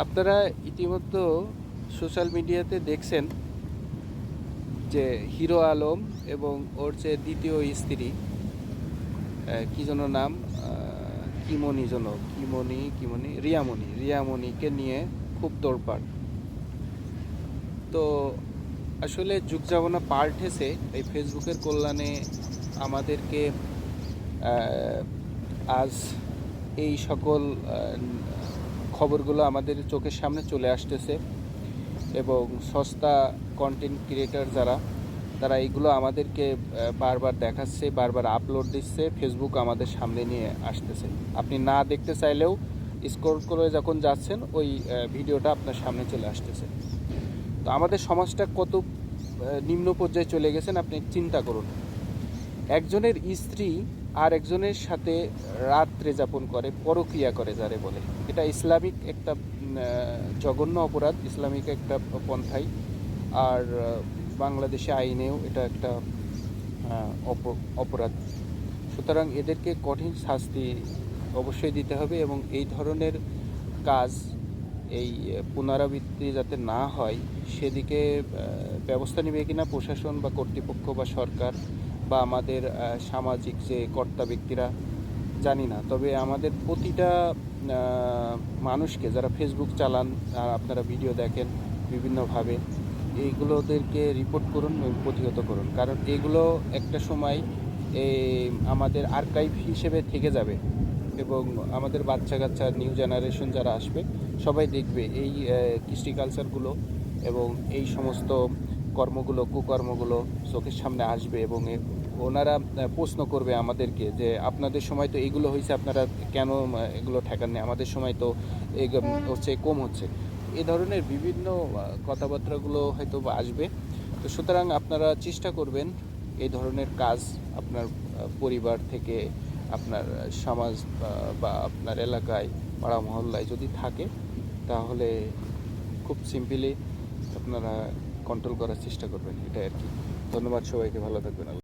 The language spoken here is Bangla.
আপনারা ইতিমধ্যে সোশ্যাল মিডিয়াতে দেখছেন যে হিরো আলম এবং ওর যে দ্বিতীয় স্ত্রী কি যেন নাম, কিমনি রিয়ামণিকে নিয়ে খুব তোড়পাড়। তো আসলে যুগ জামানা পাল্টেছে, এই ফেসবুকের কল্যাণে আমাদেরকে আজ এই সকল খবরগুলো আমাদের চোখের সামনে চলে আসতেছে এবং সস্তা কন্টেন্ট ক্রিয়েটর তারা এইগুলো আমাদেরকে বারবার দেখাচ্ছে, বারবার আপলোড দিচ্ছে, ফেসবুক আমাদের সামনে নিয়ে আসতেছে। আপনি না দেখতে চাইলেও স্ক্রল করে যখন যাচ্ছেন ওই ভিডিওটা আপনার সামনে চলে আসতেছে। তো আমাদের সমাজটা কত নিম্ন পর্যায়ে চলে গেছেন আপনি চিন্তা করুন। একজনের স্ত্রী আর একজনের সাথে রাত্রে যাপন করে, পরক্রিয়া করে যারে বলে, এটা ইসলামিক একটা জঘন্য অপরাধ, ইসলামিক একটা পন্থাই। আর বাংলাদেশে আইনেও এটা একটা অপরাধ। সুতরাং এদেরকে কঠিন শাস্তি অবশ্যই দিতে হবে এবং এই ধরনের কাজ এই পুনরাবৃত্তি যাতে না হয় সেদিকে ব্যবস্থা নেবে কিনা প্রশাসন বা কর্তৃপক্ষ বা সরকার বা আমাদের সামাজিক যে কর্তা ব্যক্তিরা জানি না। তবে আমাদের প্রতিটা মানুষকে যারা ফেসবুক চালান আর আপনারা ভিডিও দেখেন বিভিন্নভাবে, এইগুলোদেরকে রিপোর্ট করুন এবং প্রতিহত করুন, কারণ এগুলো একটা সময় আমাদের আর্কাইভ হিসেবে থেকে যাবে এবং আমাদের বাচ্চা কাচ্চা নিউ জেনারেশন যারা আসবে সবাই দেখবে এই কৃষ্টি কালচারগুলো এবং এই সমস্ত কুকর্মগুলো চোখের সামনে আসবে এবং ওনারা প্রশ্ন করবে আমাদেরকে যে আপনাদের সময় তো এগুলো হয়েছে, আপনারা কেন এগুলো ঠেকাননি, আমাদের সময় তো হচ্ছে কম হচ্ছে। এই ধরনের বিভিন্ন কথাবার্তাগুলো হয়তো আসবে। তো সুতরাং আপনারা চেষ্টা করবেন এই ধরনের কাজ আপনার পরিবার থেকে, আপনার সমাজ বা আপনার এলাকায়, পাড়া মহল্লায় যদি থাকে তাহলে খুব সিম্পলি আপনারা কন্ট্রোল করার চেষ্টা করবেন, এটাই আর কি। ধন্যবাদ সবাইকে, ভালো থাকবেন।